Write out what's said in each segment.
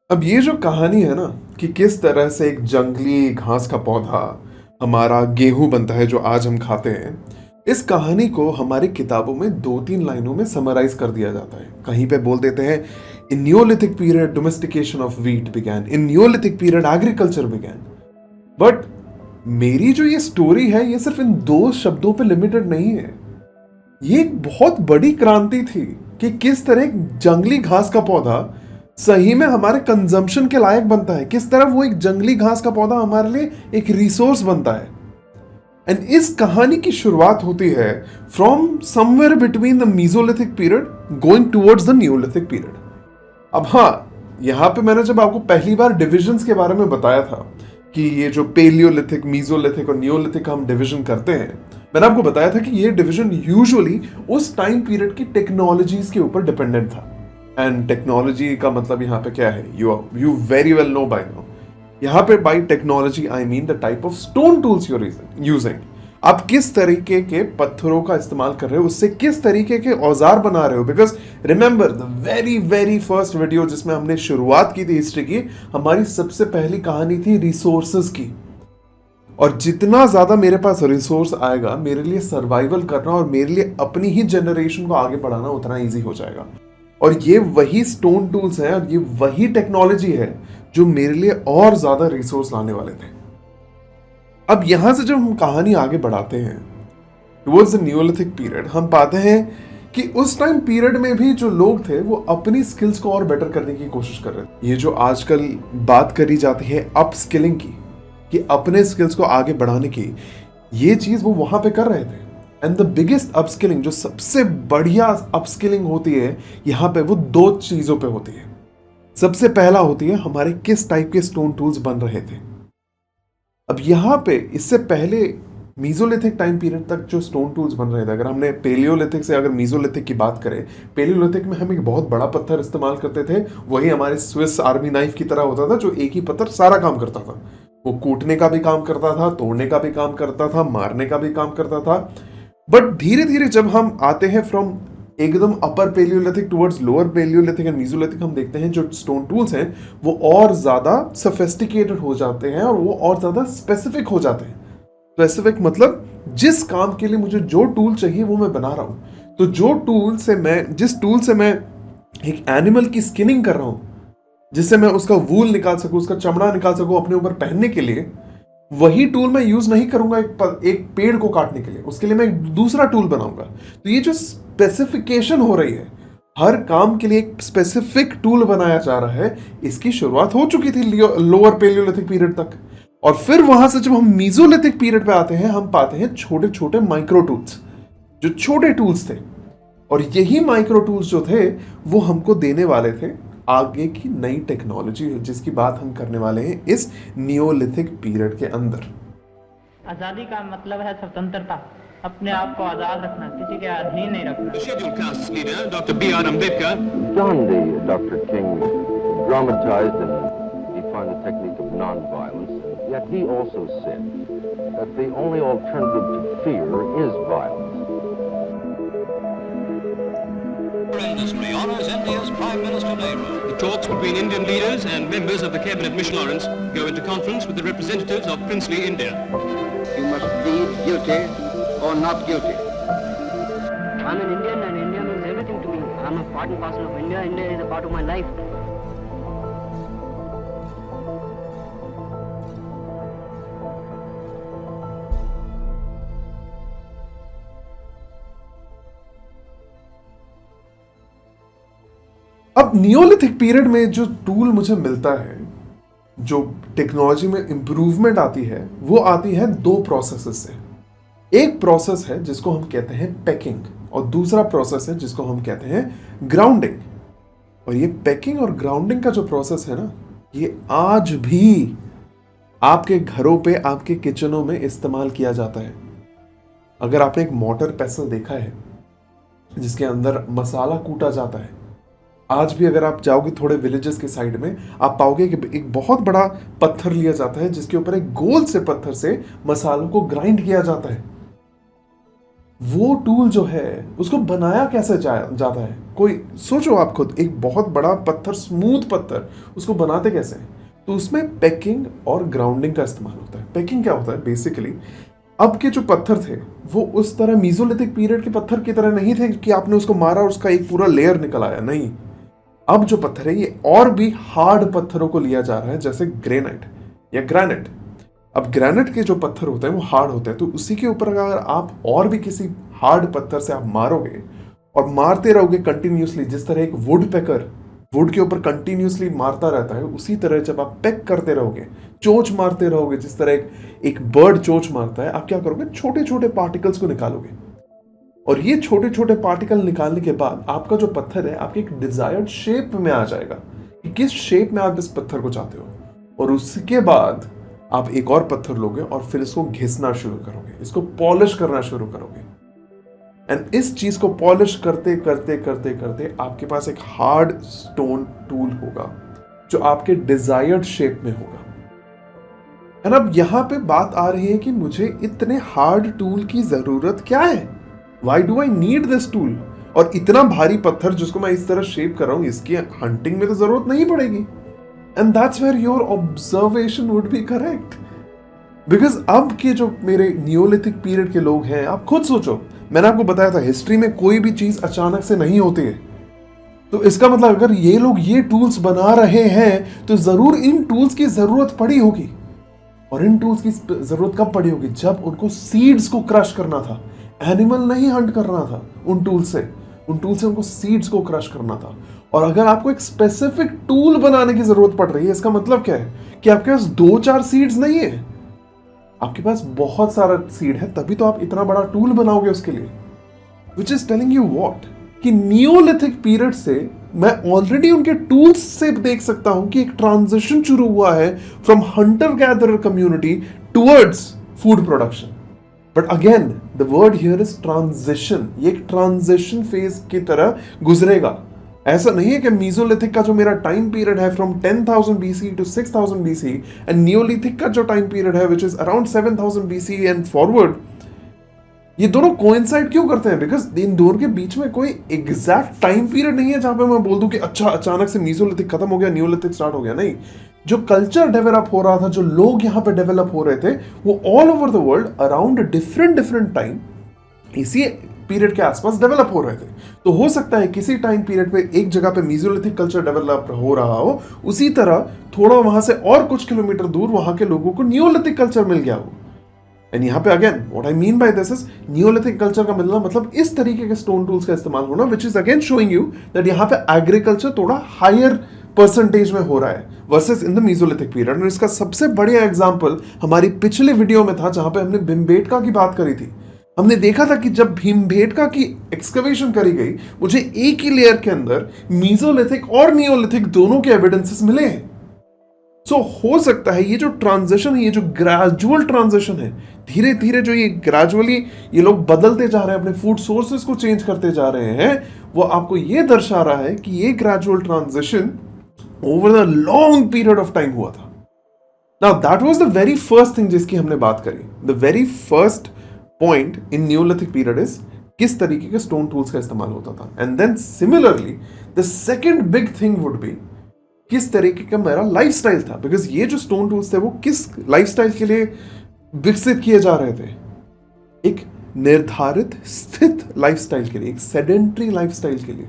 अब ये जो कहानी है ना कि किस तरह से एक जंगली घास का पौधा हमारा गेहूं बनता है जो आज हम खाते हैं। इस कहानी को हमारी किताबों में 2-3 लाइनों में समराइज कर दिया जाता है। कहीं पे बोल देते हैं, in Neolithic period domestication of wheat began, in Neolithic period agriculture began. But मेरी जो ये स्टोरी है ये सिर्फ इन 2 शब्दों पे लिमिटेड नहीं है। ये एक बहुत बड़ी क्रांति थी कि किस तरह एक जंगली घास का पौधा सही में हमारे कंजम्पशन के लायक बनता है, किस तरह वो एक जंगली घास का पौधा हमारे लिए एक रिसोर्स बनता है। एंड इस कहानी की शुरुआत होती है from somewhere between the mesolithic period going towards the Neolithic period. अब हाँ, यहां पे मैंने जब आपको पहली बार डिविजन्स के बारे में बताया था कि ये जो पेलियोलिथिक, मीजोलिथिक और न्योलिथिक हम डिवीजन करते हैं, मैंने आपको बताया था कि ये डिवीजन यूजुअली उस टाइम पीरियड की टेक्नोलॉजीज के ऊपर डिपेंडेंट था। एंड टेक्नोलॉजी का मतलब यहाँ पे क्या है, you very well know by now. यहाँ पे by technology I mean the type of stone tools you're using. आप किस तरीके के पत्थरों का इस्तेमाल कर रहे हो, उससे किस तरीके के औजार बना रहे हो। Because remember the very very first video जिसमें हमने शुरुआत की थी हिस्ट्री की, हमारी सबसे पहली कहानी थी रिसोर्सेज की। और जितना ज्यादा मेरे पास रिसोर्स आएगा, मेरे लिए सर्वाइवल करना और मेरे लिए अपनी ही जनरेशन को आगे बढ़ाना उतना ईजी हो जाएगा। और ये वही स्टोन टूल्स हैं और ये वही टेक्नोलॉजी है जो मेरे लिए और ज्यादा रिसोर्स लाने वाले थे। अब यहां से जब हम कहानी आगे बढ़ाते हैं टुवर्ड्स द न्योलिथिक पीरियड, हम पाते हैं कि उस टाइम पीरियड में भी जो लोग थे वो अपनी स्किल्स को और बेटर करने की कोशिश कर रहे थे। ये जो आजकल बात करी जाती है अप स्किलिंग की, कि अपने स्किल्स को आगे बढ़ाने की, ये चीज वो वहां पे कर रहे थे। एंड द बिगेस्ट अपस्किलिंग, जो सबसे बढ़िया अपस्किलिंग होती है यहाँ पे, वो 2 चीजों पे होती है। सबसे पहला होती है हमारे किस टाइप के स्टोन टूल्स बन रहे थे। अब यहाँ पे इससे पहले मीजोलिथिक टाइम पीरियड तक जो स्टोन टूल्स बन रहे थे, अगर हमने पेलियोलिथिक से अगर मीजोलिथिक की बात करें, पेलियोलिथिक में हम एक बहुत बड़ा पत्थर इस्तेमाल करते थे। वही हमारे स्विस आर्मी नाइफ की तरह होता था, जो एक ही पत्थर सारा काम करता था। वो कूटने का भी काम करता था, तोड़ने का भी काम करता था, मारने का भी काम करता था। बट धीरे धीरे जब हम आते हैं फ्रॉम एकदम upper Palaeolithic towards lower Palaeolithic and Mesolithic, हम देखते हैं जो स्टोन टूल्स हैं वो और ज्यादा सोफिस्टिकेटेड हो जाते हैं और वो और ज्यादा स्पेसिफिक हो जाते हैं। स्पेसिफिक मतलब जिस काम के लिए मुझे जो टूल चाहिए वो मैं बना रहा हूं। तो जिस टूल से मैं एक एनिमल की स्किनिंग कर रहा हूं, जिससे मैं उसका वूल निकाल सकूं, उसका चमड़ा निकाल सकूं अपने ऊपर पहनने के लिए, वही टूल मैं यूज नहीं करूंगा एक पेड़ को काटने के लिए। उसके लिए मैं एक दूसरा टूल बनाऊंगा। तो ये जो स्पेसिफिकेशन हो रही है, हर काम के लिए एक स्पेसिफिक टूल बनाया जा रहा है, इसकी शुरुआत हो चुकी थी लोअर पेलियोलिथिक पीरियड तक। और फिर वहां से जब हम मीजोलिथिक पीरियड पे आते हैं, हम पाते हैं छोटे छोटे माइक्रो टूल्स, जो छोटे टूल्स थे। और यही माइक्रो टूल्स जो थे वो हमको देने वाले थे आगे की नई टेक्नोलॉजी, जिसकी बात हम करने वाले हैं इस नियोलिथिक पीरियड के अंदर। आजादी का मतलब है स्वतंत्रता, अपने आप को आजाद रखना, किसी के अधीन नहीं रखना। The scheduled cast's leader, Dr. B.R. Ambedkar. Gandhi, Dr. King, dramatized and defined the technique of non-violence, yet he also said that the only alternative to fear is violence. Industry honors India's Prime Minister Nehru. The talks between Indian leaders and members of the cabinet mission Lawrence go into conference with the representatives of princely India. You must plead guilty or not guilty. I'm an Indian and India means everything to me. I'm a part and parcel of India. India is a part of my life. अब Neolithic period में जो tool मुझे मिलता है, जो technology में improvement आती है, वो आती है 2 प्रोसेसेस से। एक प्रोसेस है जिसको हम कहते हैं पैकिंग, और दूसरा प्रोसेस है जिसको हम कहते हैं ग्राउंडिंग। और ये पैकिंग और ग्राउंडिंग का जो प्रोसेस है ना, ये आज भी आपके घरों पे, आपके किचनों में इस्तेमाल किया जाता है। अगर आपने एक मोटर पेसल देखा है जिसके अंदर मसाला कूटा जाता है, आज भी अगर आप जाओगे थोड़े विलेजेस के साइड में, आप पाओगे कि एक बहुत बड़ा पत्थर लिया जाता है जिसके ऊपर एक गोल से पत्थर से मसालों को ग्राइंड किया जाता है। वो टूल जो है उसको बनाया कैसे जाता है? कोई सोचो आप खुद, एक बहुत बड़ा पत्थर, स्मूथ पत्थर, उसको बनाते कैसे हैं? तो उसमें पैकिंग और ग्राउंडिंग का इस्तेमाल होता है। पैकिंग क्या होता है? बेसिकली अब के जो पत्थर थे वो उस तरह मीसोलिथिक पीरियड के पत्थर की तरह नहीं थे कि आपने उसको मारा और उसका एक पूरा लेयर निकल आया। नहीं, अब जो पत्थर है ये और भी हार्ड पत्थरों को लिया जा रहा है, जैसे ग्रेनाइट या ग्रेनाइट। अब ग्रेनाइट के जो पत्थर होते हैं वो हार्ड होते हैं, तो उसी के ऊपर अगर आप और भी किसी हार्ड पत्थर से आप मारोगे और मारते रहोगे कंटिन्यूसली, जिस तरह एक वुड पैकर वुड के ऊपर कंटिन्यूसली मारता रहता है, उसी तरह जब आप पैक करते रहोगे, चोंच मारते रहोगे, जिस तरह एक बर्ड चोंच मारता है, आप क्या करोगे? छोटे छोटे पार्टिकल्स को निकालोगे। और ये छोटे छोटे पार्टिकल निकालने के बाद आपका जो पत्थर है आपके एक डिजायर्ड शेप में आ जाएगा कि किस शेप में आप इस पत्थर को चाहते हो। और उसके बाद आप एक और पत्थर लोगे और फिर इसको घिसना शुरू करोगे, इसको पॉलिश करना शुरू करोगे। एंड इस चीज को पॉलिश करते करते करते करते आपके पास एक हार्ड स्टोन टूल होगा जो आपके डिजायर्ड शेप में होगा। एंड अब यहां पे बात आ रही है कि मुझे इतने हार्ड टूल की जरूरत क्या है? Why do I need this tool? और इतना भारी पत्थर जिसको मैं इस तरह शेप कर रहा हूं, इसकी हंटिंग में तो जरूरत नहीं पड़ेगी। And that's where your observation would be correct, because अब के जो मेरे नियोलिथिक पीरियड के लोग हैं, आप खुद सोचो, मैंने आपको बताया था हिस्ट्री में कोई भी चीज अचानक से नहीं होती है। तो इसका मतलब अगर ये लोग ये टूल्स बना रहे हैं तो जरूर इन टूल्स की जरूरत पड़ी होगी। और इन टूल्स की जरूरत कब पड़ी होगी? जब उनको सीड्स को क्रश करना था, एनिमल नहीं हंट करना था उन टूल से उनको सीड्स को क्रश करना था। और अगर आपको एक स्पेसिफिक टूल बनाने की जरूरत पड़ रही है, इसका मतलब क्या है कि आपके पास 2-4 सीड्स नहीं है, आपके पास बहुत सारा सीड है, तभी तो आप इतना बड़ा टूल बनाओगे उसके लिए। Which is telling you what, कि नियोलिथिक पीरियड से मैं ऑलरेडी उनके टूल्स से देख सकता हूं कि एक ट्रांजिशन शुरू हुआ है from Hunter gatherer community towards food production. But again the word here is transition. ये एक ट्रांजिशन फेज की तरह गुजरेगा। ऐसा नहीं है कि मीसोलिथिक का जो मेरा टाइम पीरियड है from 10,000 BC to 6,000 BC and Neolithic का जो टाइम पीरियड है which is around 7,000 BC and forward, ये दोनों कोइंसाइड क्यों करते हैं? बिकॉज इन दोनों के बीच में कोई एग्जैक्ट टाइम पीरियड नहीं है जहां पे मैं बोल दूं कि अच्छा अचानक से मीसोलिथिक खत्म हो गया, नियोलिथिक स्टार्ट हो गया। नहीं, जो कल्चर डेवलप हो रहा था, जो लोग यहां पे डेवलप हो रहे थे, वो all over the world around different time इसी पीरियड के आसपास डेवलप हो रहे थे। तो हो सकता है किसी टाइम पीरियड पे एक जगह पे मीसोलिथिक कल्चर डेवलप हो रहा हो, उसी तरह थोड़ा वहां से और कुछ किलोमीटर दूर वहां के लोगों को नियोलिथिक कल्चर मिल गया हो। एंड यहाँ पे again what I mean by this is Neolithic culture का मिलना मतलब इस तरीके के स्टोन टूल्स का इस्तेमाल होना, which is again showing you that यहाँ पे एग्रीकल्चर थोड़ा हायर परसेंटेज में हो रहा है versus in the Mesolithic period. और इसका सबसे बढ़िया एग्जांपल हमारी पिछले वीडियो में था जहां पे हमने भीमबेटका की बात करी थी। हमने देखा था कि जब भीमबेटका की एक्सकवेशन करी गई, मुझे एक ही लेयर के अंदर मीसोलिथिक और नियोलिथिक दोनों के एविडेंसेस मिले हैं। सो हो सकता है ये जो ट्रांजिशन है, ये जो ग्रेजुअल ट्रांजिशन है, धीरे धीरे जो ये ग्रेजुअली ये लोग बदलते जा रहे हैं, अपने फूड सोर्सेस को चेंज करते जा रहे हैं, वो आपको ये दर्शा रहा है कि ये gradual transition over the long period of time हुआ था। Now that was the very first thing जिसकी हमने बात करी। The very first point in Neolithic period is किस तरीके के स्टोन टूल्स का इस्तेमाल होता था। And then similarly the second big thing would be किस तरीके का मेरा लाइफस्टाइल था, बिकॉज ये जो स्टोन टूल्स थे वो किस लाइफस्टाइल के लिए विकसित किए जा रहे थे? एक निर्धारित स्थित लाइफस्टाइल के लिए, एक सेडेंट्री लाइफस्टाइल के लिए।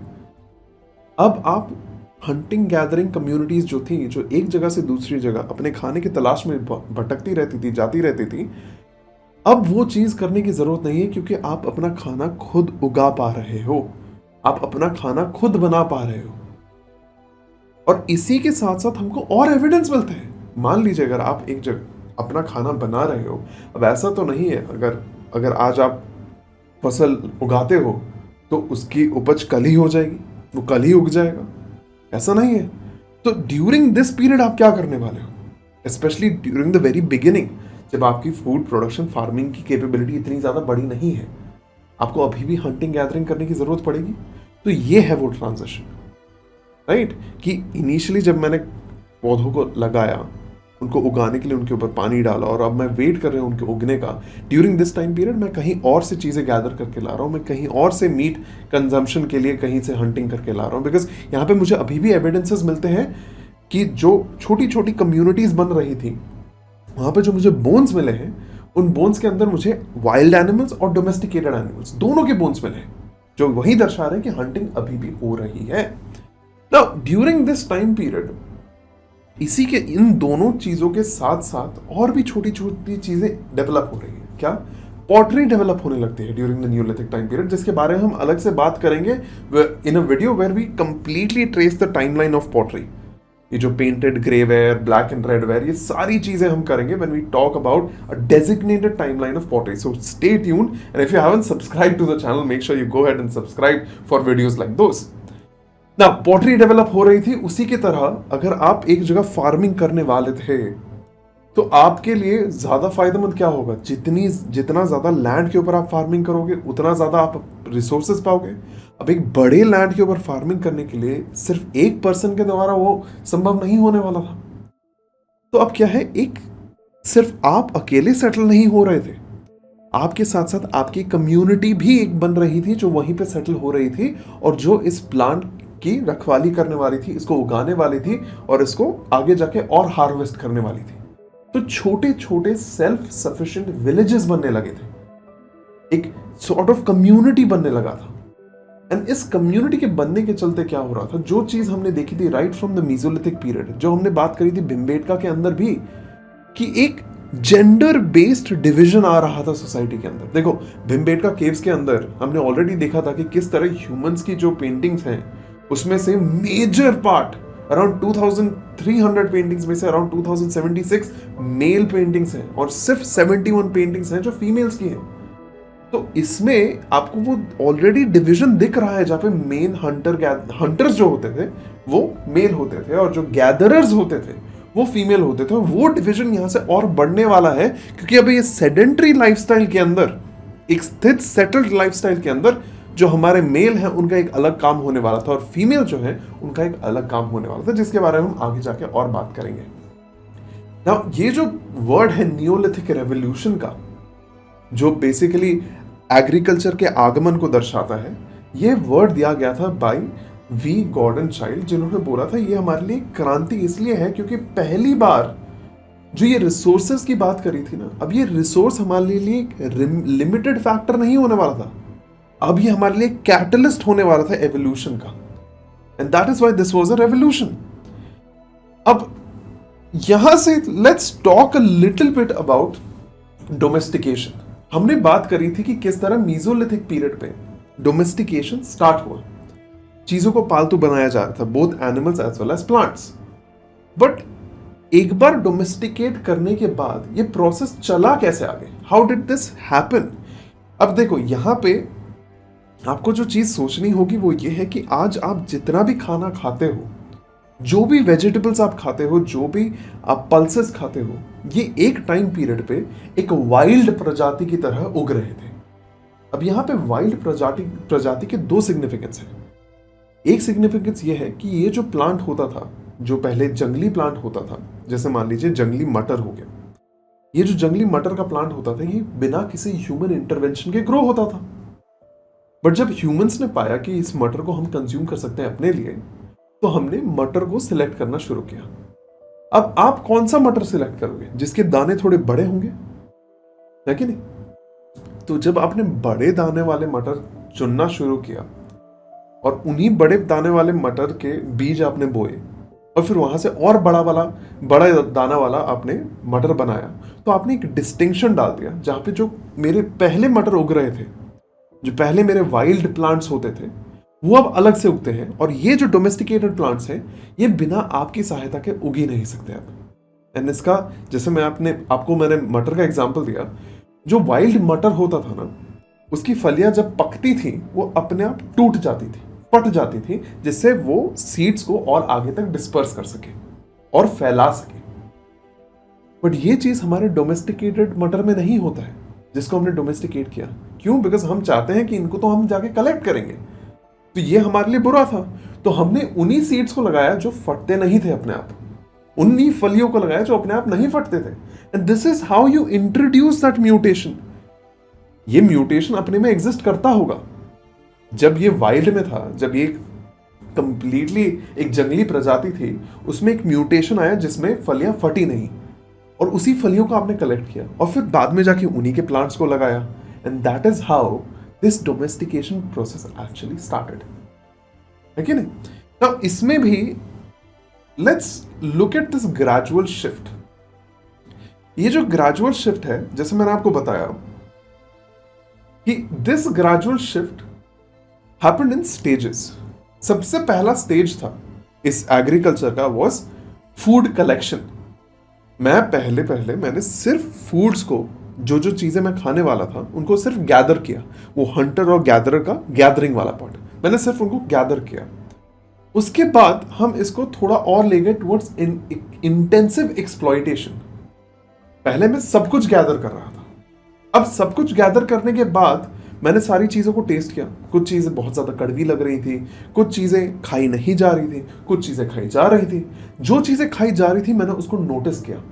अब आप हंटिंग गैदरिंग कम्युनिटीज जो थी, जो एक जगह से दूसरी जगह अपने खाने की तलाश में भटकती रहती थी, जाती रहती थी, अब वो चीज करने की जरूरत नहीं है क्योंकि आप अपना खाना खुद उगा पा रहे हो, आप अपना खाना खुद बना पा रहे हो। और इसी के साथ साथ हमको और एविडेंस मिलते हैं। मान लीजिए अगर आप एक जगह अपना खाना बना रहे हो, अब ऐसा तो नहीं है अगर आज आप फसल उगाते हो तो उसकी उपज कल ही हो जाएगी, वो कल ही उग जाएगा, ऐसा नहीं है। तो ड्यूरिंग दिस पीरियड आप क्या करने वाले हो, specially during the very beginning, जब आपकी फूड प्रोडक्शन फार्मिंग की कैपेबिलिटी इतनी ज्यादा बड़ी नहीं है, आपको अभी भी हंटिंग गैदरिंग करने की जरूरत पड़ेगी। तो ये है वो ट्रांजिशन, राइट? कि इनिशियली जब मैंने पौधों को लगाया, उनको उगाने के लिए उनके ऊपर पानी डाला, और अब मैं वेट कर रहा हूँ उनके उगने का। ड्यूरिंग दिस टाइम पीरियड मैं कहीं और से चीज़ें गैदर करके ला रहा हूँ, मैं कहीं और से मीट कंजम्पशन के लिए कहीं से हंटिंग करके ला रहा हूँ, बिकॉज यहाँ पे मुझे अभी भी एविडेंसेस मिलते हैं कि जो छोटी छोटी कम्युनिटीज बन रही थी वहाँ पे जो मुझे बोन्स मिले हैं, उन बोन्स के अंदर मुझे वाइल्ड एनिमल्स और डोमेस्टिकेटेड एनिमल्स दोनों के बोन्स मिले हैं, जो वही दर्शा रहे हैं कि हंटिंग अभी भी हो रही है। Now during this time period इसी के इन दोनों चीजों के साथ साथ और भी छोटी छोटी चीजें डेवलप हो रही है। क्या? पॉटरी डेवलप होने लगती है during the Neolithic time period, जिसके बारे में हम अलग से बात करेंगे in a video where we completely trace the timeline of pottery. ये जो painted grey ware, black and red ware, ये सारी चीजें हम करेंगे when we talk about a designated timeline of pottery. So stay tuned, and if you haven't subscribed to the channel, make sure you go ahead and subscribe for videos like those. ना pottery develop हो रही थी, उसी की तरह अगर आप एक जगह फार्मिंग करने वाले थे तो आपके लिए ज्यादा फायदेमंद क्या होगा? जितना ज्यादा लैंड के ऊपर आप फार्मिंग करोगे उतना ज्यादा आप रिसोर्सेज पाओगे। अब एक बड़े लैंड के ऊपर फार्मिंग करने के लिए सिर्फ एक पर्सन के द्वारा वो संभव नहीं होने वाला था। तो अब क्या है, एक सिर्फ आप अकेले सेटल नहीं हो रहे थे, आपके साथ साथ आपकी कम्युनिटी भी एक बन रही थी जो वहीं पे सेटल हो रही थी, और जो इस प्लांट की रखवाली करने वाली थी, इसको उगाने वाली थी और इसको आगे जाके और हार्वेस्ट करने वाली थी। तो छोटे छोटे सेल्फ सफिशिएंट विलेजेस बनने लगे थे, एक सॉर्ट ऑफ कम्युनिटी बनने लगा था। एंड इस कम्युनिटी के बनने के चलते क्या हो रहा था, जो चीज हमने देखी थी right from the Mesolithic period, जो हमने बात करी थी भिमबेटका के अंदर भी, कि एक जेंडर बेस्ड डिवीजन आ रहा था सोसाइटी के अंदर। देखो भिमबेटका केव्स के अंदर हमने ऑलरेडी देखा था कि किस तरह ह्यूमंस की जो पेंटिंग्स हैं उसमें से मेजर पार्ट अराउंड 2300 पेंटिंग्स में से अराउंड 2076 मेल पेंटिंग्स हैं और सिर्फ 71 पेंटिंग्स हैं जो फीमेल्स की हैं। तो इसमें आपको वो ऑलरेडी डिवीजन दिख रहा है जहां पे मेन हंटर्स जो होते थे वो मेल होते थे और जो गैदरर्स होते थे वो फीमेल होते थे। वो डिवीजन यहां से और बढ़ने वाला है, क्योंकि अब ये सेडेंट्री लाइफस्टाइल के अंदर, एक स्थित सेटल्ड लाइफस्टाइल के अंदर, जो हमारे मेल हैं उनका एक अलग काम होने वाला था और फीमेल जो है उनका एक अलग काम होने वाला था, जिसके बारे में हम आगे जाके और बात करेंगे। नाउ ये जो वर्ड है नियोलिथिक रेवोल्यूशन का, जो बेसिकली एग्रीकल्चर के आगमन को दर्शाता है, ये वर्ड दिया गया था बाय वी गॉर्डन चाइल्ड, जिन्होंने बोला था ये हमारे लिए क्रांति इसलिए है क्योंकि पहली बार जो ये रिसोर्सेज की बात करी थी ना, अब ये रिसोर्स हमारे लिए एक लिमिटेड फैक्टर नहीं होने वाला था, अब ये हमारे लिए कैटलिस्ट होने वाला था एवोल्यूशन का, and that is why this was a revolution. अब यहां से let's talk a little bit about domestication. हमने बात करी थी कि किस तरह मीजोलिथिक पीरियड पे डोमेस्टिकेशन स्टार्ट हुआ, चीजों को पालतू बनाया जा रहा था, both animals as well as plants. But एक बार डोमेस्टिकेट करने के बाद ये प्रोसेस चला कैसे आगे? How did this happen? अब देखो यहां पे आपको जो चीज सोचनी होगी वो ये है कि आज आप जितना भी खाना खाते हो, जो भी वेजिटेबल्स आप खाते हो, जो भी आप पल्सेस खाते हो, ये एक टाइम पीरियड पे एक वाइल्ड प्रजाति की तरह उग रहे थे। अब यहाँ पे वाइल्ड प्रजाति के दो सिग्निफिकेंस हैं। एक सिग्निफिकेंस ये है कि ये जो प्लांट होता था, जो पहले जंगली प्लांट होता था, जैसे मान लीजिए जंगली मटर हो गया, ये जो जंगली मटर का प्लांट होता था ये बिना किसी ह्यूमन इंटरवेंशन के ग्रो होता था। बट जब ह्यूमंस ने पाया कि इस मटर को हम कंज्यूम कर सकते हैं अपने लिए, तो हमने मटर को सिलेक्ट करना शुरू किया। अब आप कौन सा मटर सिलेक्ट करोगे? जिसके दाने थोड़े बड़े होंगे, है कि नहीं? तो जब आपने बड़े दाने वाले मटर चुनना शुरू किया और उन्हीं बड़े दाने वाले मटर के बीज आपने बोए और फिर वहां से और बड़ा दाना वाला आपने मटर बनाया, तो आपने एक डिस्टिंक्शन डाल दिया जहां पे जो मेरे पहले मटर उग रहे थे, जो पहले मेरे वाइल्ड प्लांट्स होते थे, वो अब अलग से उगते हैं, और ये जो डोमेस्टिकेटेड प्लांट्स हैं ये बिना आपकी सहायता के उग ही नहीं सकते अब। एंड इसका जैसे मैंने मटर का एग्जांपल दिया, जो वाइल्ड मटर होता था ना, उसकी फलियां जब पकती थी वो अपने आप टूट जाती थी, फट जाती थी, जिससे वो सीड्स को और आगे तक डिस्पर्स कर सके और फैला सके। बट ये चीज हमारे डोमेस्टिकेटेड मटर में नहीं होता है, जिसको हमने डोमेस्टिकेट किया। क्यों? बिकॉज हम चाहते हैं कि इनको तो हम जाके कलेक्ट करेंगे, तो ये हमारे लिए बुरा था। तो हमने उन्हीं सीड्स को लगाया जो फटते नहीं थे अपने आप, उन्हीं फलियों को लगाया जो अपने आप नहीं फटते थे। And this is how you introduce that mutation. ये म्यूटेशन अपने में एग्जिस्ट करता होगा। जब ये वाइल्ड में था, जब ये कंप्लीटली एक जंगली प्रजाति थी, उसमें एक म्यूटेशन आया जिसमें फलियां फटी नहीं, और उसी फलियों को आपने कलेक्ट किया और फिर बाद में जाके उन्हीं के प्लांट्स को लगाया। And that is how this domestication process actually started, है कि नहीं? अब इसमें भी let's look at this gradual shift. ये जो ग्रेजुअल शिफ्ट है, जैसे मैंने आपको बताया कि this gradual shift happened in stages. सबसे पहला स्टेज था इस एग्रीकल्चर का वाज फूड कलेक्शन। मैंने सिर्फ फूड्स को, जो जो चीजें मैं खाने वाला था उनको सिर्फ गैदर किया। वो हंटर और गैदरर का गैदरिंग वाला पार्ट, मैंने सिर्फ उनको गैदर किया। उसके बाद हम इसको थोड़ा और ले गए टुवर्ड्स इंटेंसिव एक्सप्लॉयटेशन। पहले मैं सब कुछ गैदर कर रहा था, अब सब कुछ गैदर करने के बाद मैंने सारी चीजों को टेस्ट किया। कुछ चीजें बहुत ज्यादा कड़वी लग रही थी, कुछ चीजें खाई नहीं जा रही थी, कुछ चीजें खाई जा रही थी। जो चीजें खाई जा रही थी मैंने उसको नोटिस किया,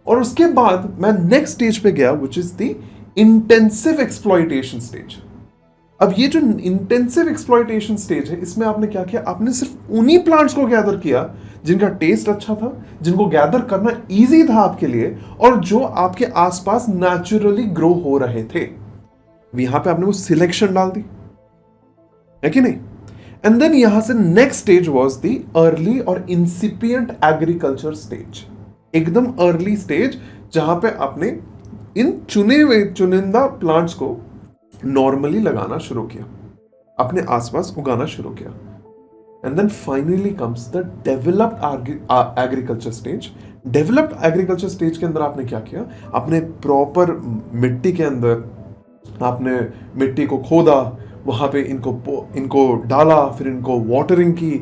और उसके बाद मैं नेक्स्ट स्टेज पे गया, which is the intensive exploitation stage. अब ये जो इंटेंसिव एक्सप्लॉयटेशन स्टेज है, इसमें आपने क्या किया? आपने सिर्फ उन्हीं प्लांट्स को गैदर किया जिनका टेस्ट अच्छा था, जिनको गैदर करना इजी था आपके लिए, और जो आपके आसपास नेचुरली ग्रो हो रहे थे। यहां पे आपने वो सिलेक्शन डाल दी, है कि नहीं? एंड देन यहां से next stage was the early और इंसिपिएंट एग्रीकल्चर स्टेज। एकदम अर्ली स्टेज जहां पे आपने इन चुने हुए चुनिंदा प्लांट्स को नॉर्मली लगाना शुरू किया, अपने आसपास उगाना शुरू किया। And then finally comes the developed agriculture stage. Developed agriculture stage के अंदर आपने क्या किया? आपने प्रॉपर मिट्टी के अंदर आपने मिट्टी को खोदा, वहां पे इनको डाला, फिर इनको वाटरिंग की,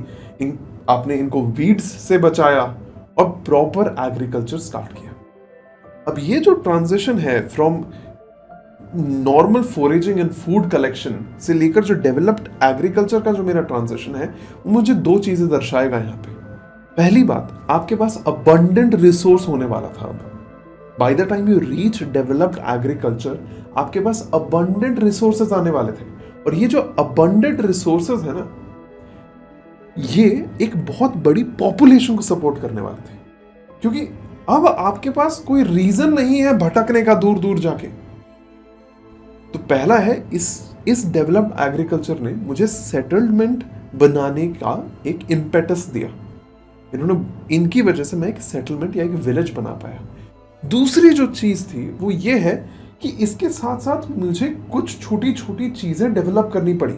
आपने इनको वीड्स से बचाया और प्रॉपर एग्रीकल्चर स्टार्ट किया। अब ये जो ट्रांजिशन है from normal foraging and food collection से लेकर जो डेवलप्ड एग्रीकल्चर का जो मेरा ट्रांजिशन है, वो मुझे दो चीजें दर्शाएगा यहाँ पे। पहली बात, आपके पास अबंडेंट रिसोर्स होने वाला था। अब by the time you reach developed agriculture, आपके पास अबंडेंट रिसोर्सेज आने वाले थे। और ये जो अबंडेंट रिसोर्सेज है ना, ये एक बहुत बड़ी पॉपुलेशन को सपोर्ट करने वाले थे, क्योंकि अब आपके पास कोई रीजन नहीं है भटकने का दूर दूर जाके। तो पहला है, इस डेवलप्ड एग्रीकल्चर ने मुझे सेटलमेंट बनाने का एक इम्पेटस दिया। इनकी वजह से मैं एक सेटलमेंट या एक विलेज बना पाया। दूसरी जो चीज थी वो ये है कि इसके साथ साथ मुझे कुछ छोटी छोटी चीजें डेवलप करनी पड़ी,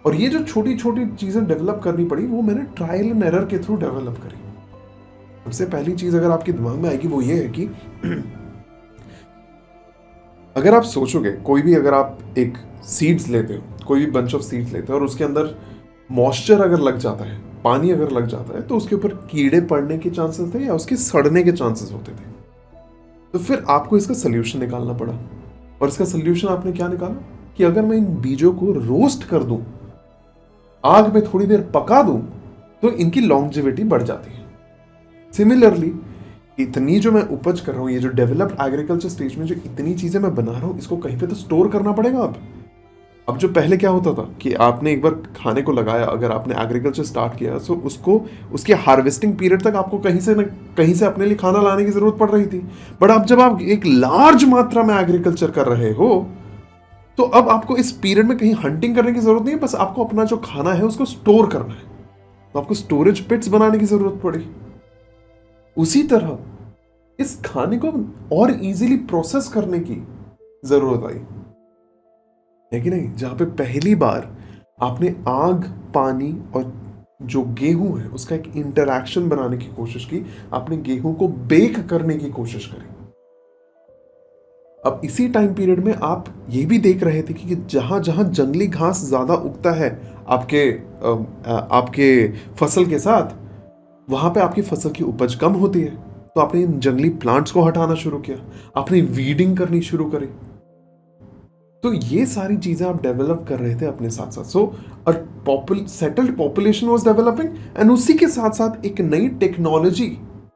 और ये जो छोटी छोटी चीजें डेवलप करनी पड़ी वो मैंने ट्रायल एंड एरर के थ्रू डेवलप करी। सबसे पहली चीज अगर आपके दिमाग में आएगी वो ये है कि अगर आप सोचोगे, कोई भी अगर आप एक सीड्स लेते हो, कोई भी बंच ऑफ सीड्स लेते हो और उसके अंदर मॉइस्चर अगर लग जाता है, पानी अगर लग जाता है, तो उसके ऊपर कीड़े पड़ने के चांसेस थे या उसके सड़ने के चांसेस होते थे। तो फिर आपको इसका सोल्यूशन निकालना पड़ा, और इसका सोल्यूशन आपने क्या निकाला कि अगर मैं इन बीजों को रोस्ट कर दूं, आग में थोड़ी देर पका दूं, तो इनकी लॉन्जेविटी बढ़ जाती है। सिमिलरली इतनी जो मैं उपज कर रहा हूं, ये जो डेवलप्ड एग्रीकल्चर स्टेज में जो इतनी चीजें मैं बना रहा हूं, इसको कहीं पे तो स्टोर करना पड़ेगा। अब जो पहले क्या होता था कि आपने एक बार खाने को लगाया, अगर आपने एग्रीकल्चर स्टार्ट किया तो उसको उसके हार्वेस्टिंग पीरियड तक आपको कहीं से अपने लिए खाना लाने की जरूरत पड़ रही थी। बट अब जब आप एक लार्ज मात्रा में एग्रीकल्चर कर रहे हो, तो अब आपको इस पीरियड में कहीं हंटिंग करने की जरूरत नहीं है, बस आपको अपना जो खाना है उसको स्टोर करना है। तो आपको स्टोरेज पिट्स बनाने की जरूरत पड़ी। उसी तरह इस खाने को और इजीली प्रोसेस करने की जरूरत आई, है कि नहीं? जहां पे पहली बार आपने आग, पानी और जो गेहूं है उसका एक इंटरैक्शन बनाने की कोशिश की, आपने गेहूं को बेक करने की कोशिश करी। अब इसी टाइम पीरियड में आप ये भी देख रहे थे कि जहां जहां जंगली घास ज्यादा उगता है आपके फसल के साथ, वहां पे आपकी फसल की उपज कम होती है। तो आपने इन जंगली प्लांट्स को हटाना शुरू किया, आपने वीडिंग करनी शुरू करी। तो ये सारी चीजें आप डेवलप कर रहे थे अपने साथ साथ। So settled population was developing, and उसी के साथ साथ एक नई टेक्नोलॉजी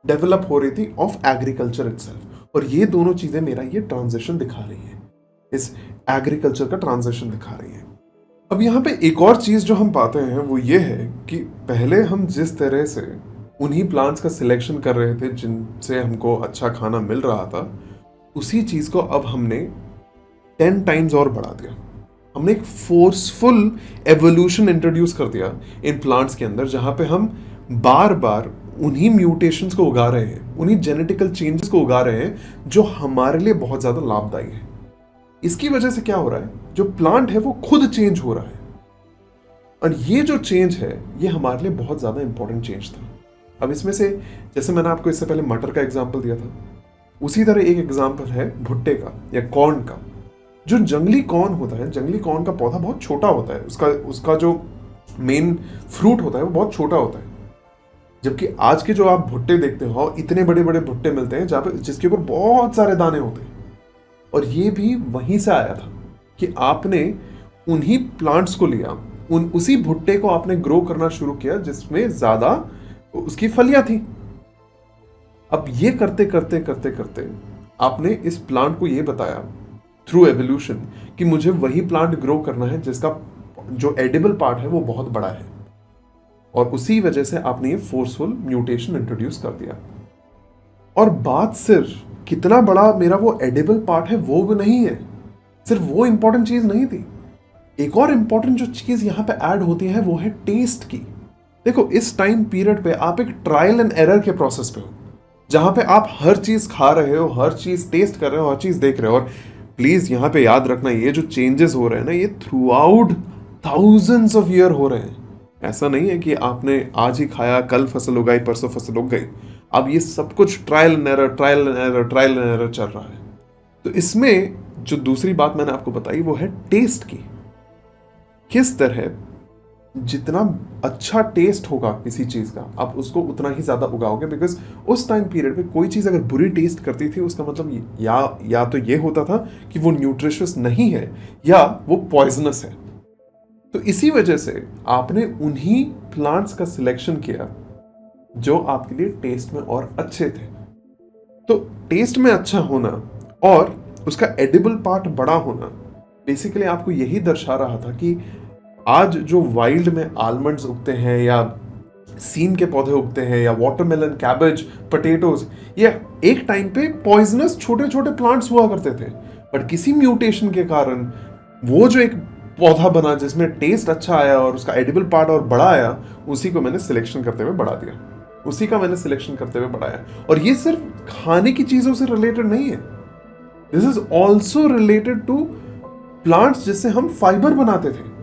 डेवलप हो रही थी ऑफ एग्रीकल्चर इटसेल्फ। और ये दोनों चीजें मेरा ये ट्रांजिशन दिखा रही है, इस एग्रीकल्चर का ट्रांजिशन दिखा रही है। अब यहाँ पे एक और चीज जो हम पाते हैं वो ये है कि पहले हम जिस तरह से उन्हीं प्लांट्स का सिलेक्शन कर रहे थे जिनसे हमको अच्छा खाना मिल रहा था, उसी चीज को अब हमने 10 टाइम्स और बढ़ा दिया। हमने एक फोर्सफुल एवोल्यूशन इंट्रोड्यूस कर दिया इन प्लांट्स के अंदर, जहां पे हम बार बार उन्हीं म्यूटेशंस को उगा रहे हैं, उन्हीं जेनेटिकल चेंजेस को उगा रहे हैं जो हमारे लिए बहुत ज्यादा लाभदायी है। इसकी वजह से क्या हो रहा है, जो प्लांट है वो खुद चेंज हो रहा है, और ये जो चेंज है ये हमारे लिए बहुत ज्यादा इंपॉर्टेंट चेंज था। अब इसमें से जैसे मैंने आपको इससे पहले मटर का एग्जाम्पल दिया था, उसी तरह एक एग्जाम्पल है भुट्टे का या कॉर्न का। जो जंगली कॉर्न होता है, जंगली कॉर्न का पौधा बहुत छोटा होता है, उसका जो मेन फ्रूट होता है वो बहुत छोटा होता है। जबकि आज के जो आप भुट्टे देखते हो, इतने बड़े बड़े भुट्टे मिलते हैं जहाँ पे जिसके ऊपर बहुत सारे दाने होते हैं। और ये भी वहीं से आया था कि आपने उन्हीं प्लांट्स को लिया, उसी भुट्टे को आपने ग्रो करना शुरू किया जिसमें ज्यादा उसकी फलियां थी। अब ये करते करते करते करते आपने इस प्लांट को ये बताया थ्रू एवोल्यूशन कि मुझे वही प्लांट ग्रो करना है जिसका जो एडिबल पार्ट है वो बहुत बड़ा है, और उसी वजह से आपने ये फोर्सफुल म्यूटेशन इंट्रोड्यूस कर दिया। और बात सिर्फ कितना बड़ा मेरा वो एडिबल पार्ट है वो भी नहीं है, सिर्फ वो इंपॉर्टेंट चीज नहीं थी। एक और इंपॉर्टेंट जो चीज यहां पे ऐड होती है वो है टेस्ट की। देखो, इस टाइम पीरियड पे आप एक ट्रायल एंड एरर के प्रोसेस पे हो, जहां पे आप हर चीज खा रहे हो, हर चीज टेस्ट कर रहे हो, हर चीज देख रहे हो। और प्लीज यहां पे याद रखना, ये जो चेंजेस हो रहे हैं ना, ये through out thousands of year हो रहे हैं। ऐसा नहीं है कि आपने आज ही खाया, कल फसल उगाई, परसों फसल उग गई। अब ये सब कुछ trial and error, trial and error, trial and error चल रहा है। तो इसमें जो दूसरी बात मैंने आपको बताई वो है टेस्ट की। किस तरह जितना अच्छा टेस्ट होगा किसी चीज का, आप उसको उतना ही ज्यादा उगाओगे। बिकॉज उस टाइम पीरियड पे कोई चीज अगर बुरी टेस्ट करती थी, उसका मतलब या तो ये होता था कि वो न्यूट्रिशियस नहीं है या वो पॉइजनस है। तो इसी वजह से आपने उन्हीं प्लांट्स का सिलेक्शन किया जो आपके लिए टेस्ट में और अच्छे थे। तो टेस्ट में अच्छा होना और उसका एडिबल पार्ट बड़ा होना बेसिकली आपको यही दर्शा रहा था कि आज जो वाइल्ड में आलमंड्स उगते हैं या सीम के पौधे उगते हैं या वाटरमेलन, कैबेज, पोटैटोज, ये एक टाइम पे पॉइजनस छोटे छोटे प्लांट्स हुआ करते थे। बट किसी म्यूटेशन के कारण वो जो एक पौधा बना जिसमें टेस्ट अच्छा आया और उसका एडिबल पार्ट और बड़ा आया, उसी को मैंने सिलेक्शन करते हुए बढ़ा दिया, उसी का मैंने सिलेक्शन करते हुए बढ़ाया। और ये सिर्फ खाने की चीजों से रिलेटेड नहीं है, this is also related to plants जिससे हम फाइबर बनाते थे।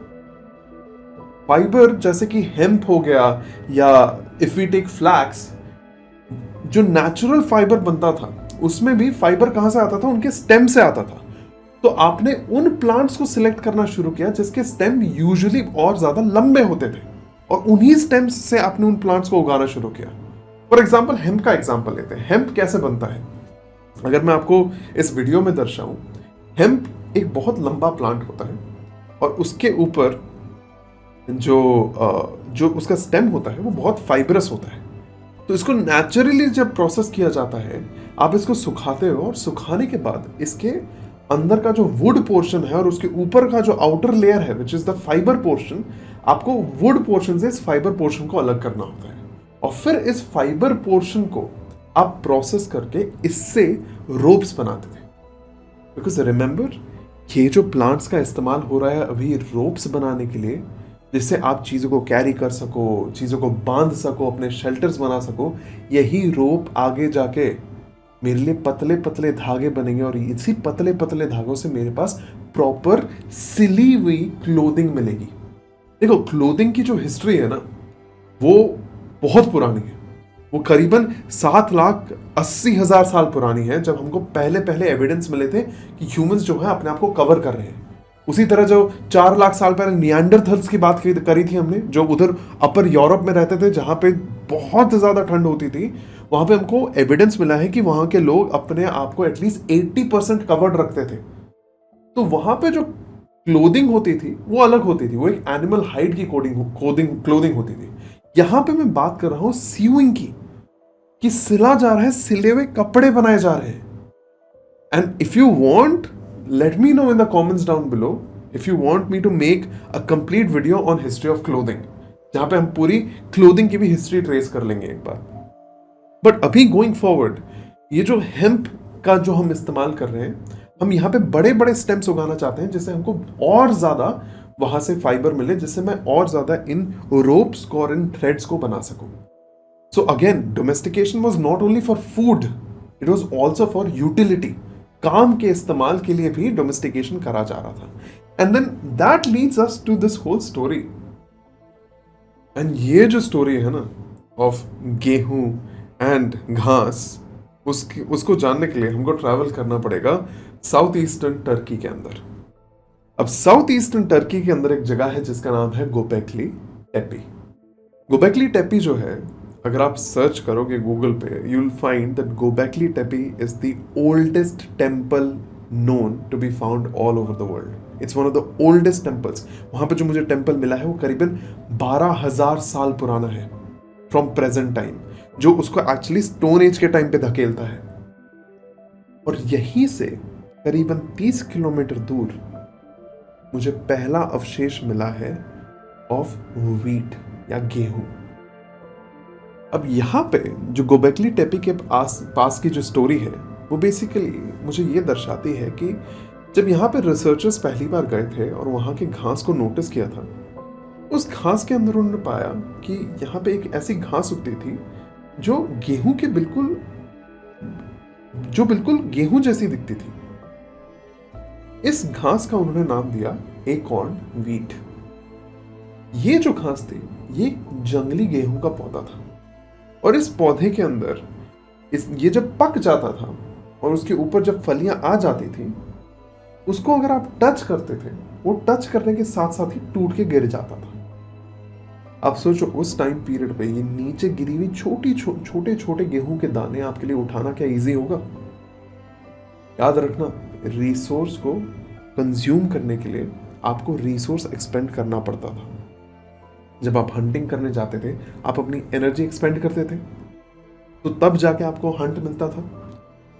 फाइबर जैसे कि हेम्प हो गया, या इफ वी टेक फ्लैक्स, जो नेचुरल फाइबर बनता था उसमें भी फाइबर कहां से आता था, उनके स्टेम से आता था। तो आपने उन प्लांट्स को सिलेक्ट करना शुरू किया जिसके स्टेम यूजुअली और ज्यादा लंबे होते थे, और उन्हीं स्टेम्स से आपने उन प्लांट्स को उगाना शुरू किया। फॉर एग्जाम्पल हेम्प का एग्जाम्पल लेते हैं। हेम्प कैसे बनता है अगर मैं आपको इस वीडियो में दर्शाऊं, हेम्प एक बहुत लंबा प्लांट होता है और उसके ऊपर जो उसका स्टेम होता है वो बहुत फाइबरस होता है। तो इसको नेचुरली जब प्रोसेस किया जाता है, आप इसको सुखाते हो, और सुखाने के बाद इसके अंदर का जो वुड पोर्शन है और उसके ऊपर का जो आउटर लेयर है which is the fibre portion, आपको वुड पोर्शन से इस फाइबर पोर्शन को अलग करना होता है। और फिर इस फाइबर पोर्शन को आप प्रोसेस करके इससे रोप्स बनाते थे। बिकॉज रिमेंबर, ये जो प्लांट्स का इस्तेमाल हो रहा है अभी रोप्स बनाने के लिए, जिससे आप चीज़ों को कैरी कर सको, चीज़ों को बांध सको, अपने शेल्टर्स बना सको, यही रोप आगे जाके मेरे लिए पतले पतले धागे बनेंगे, और इसी पतले पतले धागों से मेरे पास प्रॉपर सिली हुई क्लोथिंग मिलेगी। देखो, क्लोथिंग की जो हिस्ट्री है ना, वो बहुत पुरानी है। वो करीबन 7,80,000 साल पुरानी है, जब हमको पहले पहले एविडेंस मिले थे कि ह्यूमंस जो है अपने आप को कवर कर रहे हैं। उसी तरह जो 4 लाख साल पहले निएंडरथल्स की बात करी थी हमने, जो उधर अपर यूरोप में रहते थे जहां पे बहुत ज्यादा ठंड होती थी, वहां पे हमको एविडेंस मिला है कि वहां के लोग अपने आप को एटलीस्ट 80% कवर्ड रखते थे। तो वहां पे जो क्लोथिंग होती थी वो अलग होती थी, वो एक एनिमल हाइड की क्लोथिंग होती थी। यहां पे मैं बात कर रहा हूं सीविंग की, कि सिला जा रहा है, सिले हुए कपड़े बनाए जा रहे हैं। And if you want, let me know in the comments down below if you want me to make a complete video on history of clothing, जहां पे हम पूरी क्लोथिंग की भी हिस्ट्री ट्रेस कर लेंगे एक बार। बट अभी गोइंग फॉरवर्ड, ये जो हेम्प का जो हम इस्तेमाल कर रहे हैं, हम यहाँ पे बड़े बड़े स्टेम्स उगाना चाहते हैं जिससे हमको और ज्यादा वहां से फाइबर मिले, जिससे मैं और ज्यादा इन रोप्स को और इन थ्रेड्स को बना सकूं। So again, domestication was not only for food, it was also for utility. काम के इस्तेमाल के लिए भी डोमेस्टिकेशन करा जा रहा था। And then that leads us to this whole story. And ये जो स्टोरी है ना ऑफ गेहूं एंड घास, उसको जानने के लिए हमको ट्रैवल करना पड़ेगा साउथ ईस्टर्न टर्की के अंदर। अब साउथ ईस्टर्न टर्की के अंदर एक जगह है जिसका नाम है गोबेकली टेपी। गोबेकली टेपी जो है, अगर आप सर्च करोगे गूगल पे, you will find that Gobekli Tepe is the oldest temple known to be found all over the world. It's one of the oldest temples. वहां पे जो मुझे टेम्पल मिला है वो करीबन 12,000 साल पुराना है फ्रॉम प्रेजेंट टाइम, जो उसको एक्चुअली स्टोन एज के टाइम पे धकेलता है। और यहीं से करीबन 30 किलोमीटर दूर मुझे पहला अवशेष मिला है ऑफ व्हीट या गेहूं। अब यहां पे जो गोबेकली टेपी के पास की जो स्टोरी है, वो बेसिकली मुझे ये दर्शाती है कि जब यहाँ पे रिसर्चर्स पहली बार गए थे और वहां के घास को नोटिस किया था, उस घास के अंदर उन्होंने पाया कि यहाँ पे एक ऐसी घास उगती थी जो बिल्कुल गेहूं जैसी दिखती थी। इस घास का उन्होंने नाम दिया एकॉर्न व्हीट। ये जो घास थी, ये जंगली गेहूं का पौधा था। और इस पौधे के अंदर ये जब पक जाता था और उसके ऊपर जब फलियां आ जाती थी, उसको अगर आप टच करते थे, वो टच करने के साथ साथ ही टूट के गिर जाता था। अब सोचो, उस टाइम पीरियड पे ये नीचे गिरी हुई छोटे छोटे गेहूं के दाने आपके लिए उठाना क्या इजी होगा? याद रखना, रिसोर्स को कंज्यूम करने के लिए आपको रिसोर्स एक्सपेंड करना पड़ता था। जब आप हंटिंग करने जाते थे, आप अपनी एनर्जी एक्सपेंड करते थे, तो तब जाके आपको हंट मिलता था।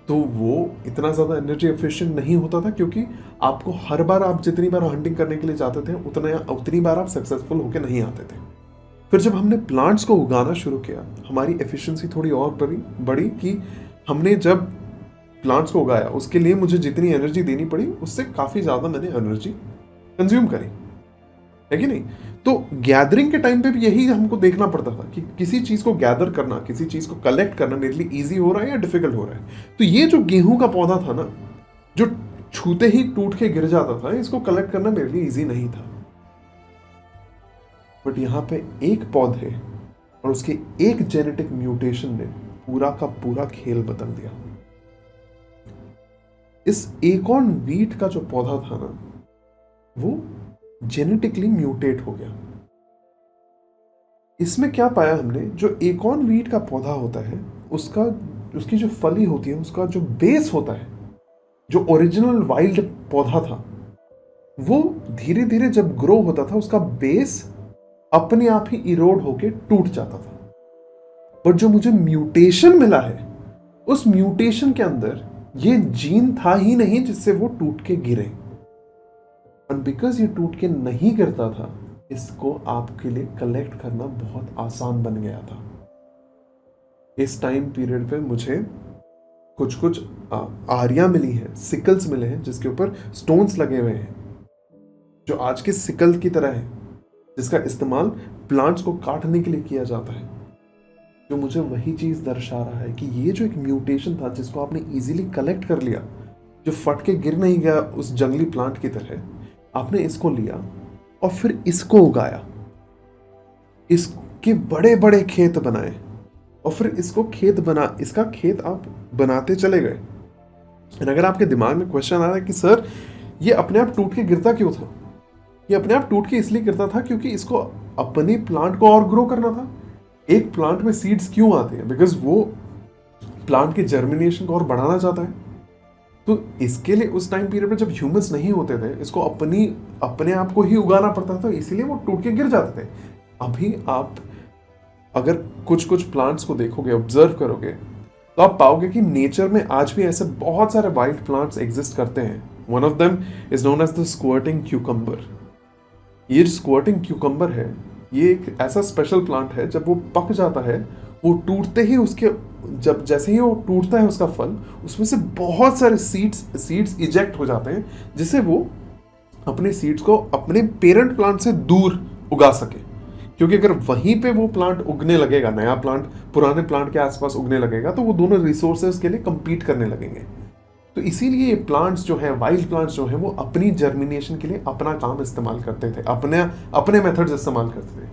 तो वो इतना ज़्यादा एनर्जी एफिशिएंट नहीं होता था, क्योंकि आपको हर बार, आप जितनी बार हंटिंग करने के लिए जाते थे, उतनी बार आप सक्सेसफुल होके नहीं आते थे। फिर जब हमने प्लांट्स को उगाना शुरू किया, हमारी एफिशिएंसी थोड़ी और बढ़ी कि हमने जब प्लांट्स को उगाया, उसके लिए मुझे जितनी एनर्जी देनी पड़ी, उससे काफ़ी ज़्यादा मैंने एनर्जी कंज्यूम करी, है कि नहीं? तो गैदरिंग के टाइम पे भी यही हमको देखना पड़ता था कि किसी चीज़ को गैदर करना, किसी चीज़ को कलेक्ट करना मेरे लिए ईजी हो रहा है या डिफिकल्ट हो रहा है। तो ये जो गेहूं का पौधा था ना, जो छूते ही टूट के गिर जाता था, इसको कलेक्ट करना मेरे लिए ईजी नहीं था। बट यहाँ पे एक पौधे और उसके एक जेनेटिक म्यूटेशन ने पूरा का पूरा खेल बदल दिया। इस एकॉर्न व्हीट का जो पौधा था ना, वो जेनेटिकली म्यूटेट हो गया। इसमें क्या पाया हमने, जो एकॉर्न व्हीट का पौधा होता है, उसकी जो फली होती है, उसका जो बेस होता है, जो ओरिजिनल वाइल्ड पौधा था, वो धीरे धीरे जब ग्रो होता था, उसका बेस अपने आप ही इरोड होके टूट जाता था। पर जो मुझे म्यूटेशन मिला है, उस म्यूटेशन के अंदर ये जीन था ही नहीं जिससे वो टूट के गिरे। और बिकॉज ये टूट के नहीं गिरता था, इसको आपके लिए कलेक्ट करना बहुत आसान बन गया था। इस टाइम पीरियड पे मुझे कुछ आरियां मिली हैं, सिकल्स मिले हैं, जिसके ऊपर स्टोन्स लगे हुए हैं, जो आज के सिकल की तरह है, जिसका इस्तेमाल प्लांट्स को काटने के लिए किया जाता है। जो मुझे वही चीज दर्शा रहा है कि ये जो एक म्यूटेशन था, जिसको आपने इजीली कलेक्ट कर लिया, जो फट के गिर नहीं गया उस जंगली प्लांट की तरह, आपने इसको लिया और फिर इसको उगाया, इसके बड़े बड़े खेत बनाए, और फिर इसका खेत आप बनाते चले गए। और अगर आपके दिमाग में क्वेश्चन आ रहा है कि सर, ये अपने आप टूट के गिरता क्यों था? ये अपने आप टूट के इसलिए गिरता था क्योंकि इसको अपने प्लांट को और ग्रो करना था। एक प्लांट में सीड्स क्यों आते हैं? बिकॉज वो प्लांट के जर्मिनेशन को और बढ़ाना चाहता है। तो इसके लिए उस टाइम पीरियड में जब ह्यूमंस नहीं होते थे, इसको अपने आप को ही उगाना पड़ता था, इसीलिए वो टूट के गिर जाते थे। अभी आप अगर कुछ कुछ प्लांट्स को देखोगे, ऑब्जर्व करोगे, तो आप पाओगे कि नेचर में आज भी ऐसे बहुत सारे वाइल्ड प्लांट्स एग्जिस्ट करते हैं. One of them is known as the squirting cucumber. ये स्क्वर्टिंग क्यूकम्बर है, ये एक ऐसा स्पेशल प्लांट है, जब वो पक जाता है, वो टूटते ही उसके, जब जैसे ही वो टूटता है उसका फल, उसमें से बहुत सारे सीड्स इजेक्ट हो जाते हैं, जिससे वो अपने सीड्स को अपने पेरेंट प्लांट से दूर उगा सके. क्योंकि अगर वहीं पे वो प्लांट उगने लगेगा, नया प्लांट पुराने प्लांट के आसपास उगने लगेगा, तो वो दोनों रिसोर्सेज के लिए compete करने लगेंगे. तो इसीलिए ये प्लांट्स जो हैं, वाइल्ड प्लांट्स जो हैं, वो अपनी जर्मिनेशन के लिए अपना काम इस्तेमाल करते थे, अपने मेथड्स इस्तेमाल करते थे.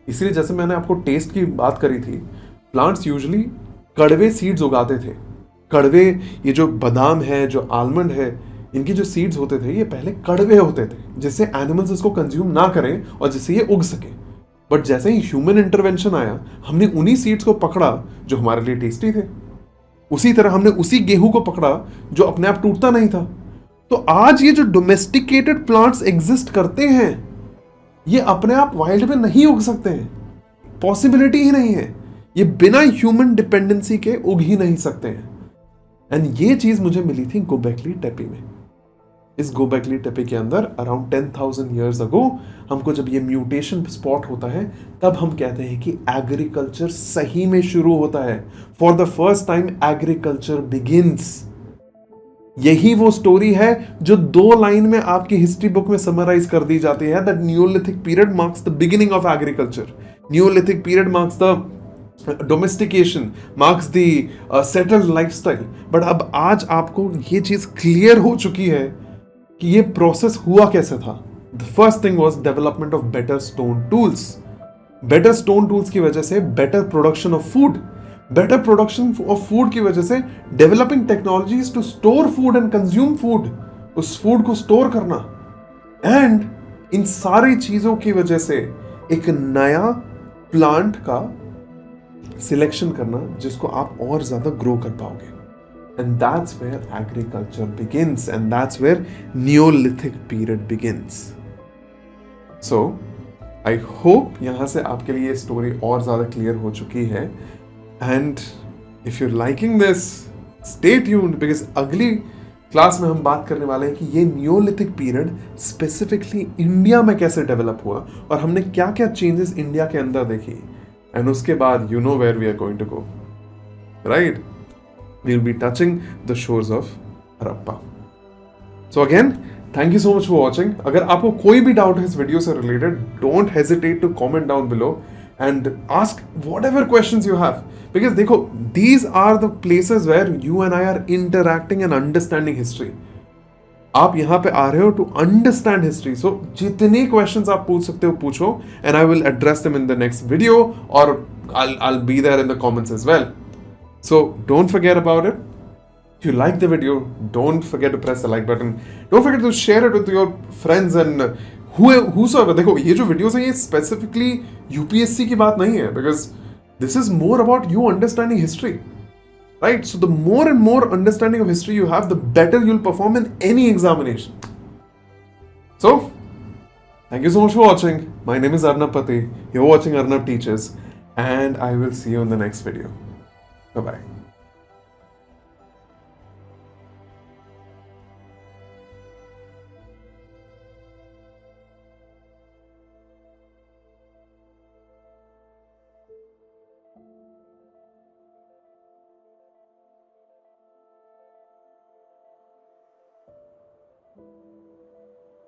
इसलिए जैसे मैंने आपको टेस्ट की बात करी थी, प्लांट्स यूजुअली कड़वे सीड्स उगाते थे. कड़वे, ये जो बादाम है, जो आलमंड है, इनकी जो सीड्स होते थे, ये पहले कड़वे होते थे, जिससे एनिमल्स इसको कंज्यूम ना करें और जिससे ये उग सके. बट जैसे ही ह्यूमन इंटरवेंशन आया, हमने उन्हीं सीड्स को पकड़ा जो हमारे लिए टेस्टी थे. उसी तरह हमने उसी गेहूं को पकड़ा जो अपने आप टूटता नहीं था. तो आज ये जो डोमेस्टिकेटेड प्लांट्स एग्जिस्ट करते हैं, ये अपने आप वाइल्ड में नहीं उग सकते हैं. पॉसिबिलिटी ही नहीं है. ये बिना ह्यूमन डिपेंडेंसी के उग ही नहीं सकते हैं. एंड ये चीज मुझे मिली थी गोबेकली टेपी में. इस गोबेकली टेपी के अंदर अराउंड 10,000 ईयर्स अगो हमको जब ये म्यूटेशन स्पॉट होता है, तब हम कहते हैं कि एग्रीकल्चर सही में शुरू होता है. For the first time agriculture begins. यही वो स्टोरी है जो 2 लाइन में आपकी हिस्ट्री बुक में समराइज कर दी जाती है. That Neolithic period marks the beginning of agriculture. Neolithic period marks the domestication, marks the settled lifestyle. But अब आज आपको ये चीज क्लियर हो चुकी है कि ये प्रोसेस हुआ कैसे था. The first thing was development of better stone tools. Better stone tools की वजह से better production of food. Better production of food की वजह से developing technologies to store food and consume food. उस फूड को स्टोर करना. एंड इन सारी चीजों की वजह से एक नया प्लांट का सिलेक्शन करना, जिसको आप और ज्यादा ग्रो कर पाओगे. And that's where agriculture begins, and that's where Neolithic period begins. So, I hope यहाँ से आपके लिए ये स्टोरी और ज़्यादा क्लियर हो चुकी है. And if you're liking this, stay tuned, because अगली क्लास में हम बात करने वाले हैं कि ये नियोलिथिक पीरियड स्पेसिफिकली इंडिया में कैसे डेवलप हुआ और हमने क्या क्या चेंजेस इंडिया के अंदर देखी. एंड उसके बाद you know where we are going to go, right? We'll be touching the shores of Harappa. So again, thank you so much for watching. अगर आपको कोई भी डाउट है इस वीडियो से related, don't hesitate to comment down below and ask whatever questions you have. Because देखो, these are the places where you and I are interacting and understanding history. आप यहाँ पे आ रहे हो to understand history. So जितने questions आप पूछ सकते हो पूछो, and I will address them in the next video, or I'll be there in the comments as well. So don't forget about it. If you like the video, don't forget to press the like button. Don't forget to share it with your friends and whosoever. देखो, ये जो videos हैं, ये specifically UPSC की बात नहीं है, because this is more about you understanding history, right? So the more and more understanding of history you have, the better you'll perform in any examination. So, thank you so much for watching. My name is Arnab Pati. You're watching Arnab Teaches, and I will see you in the next video. Bye-bye.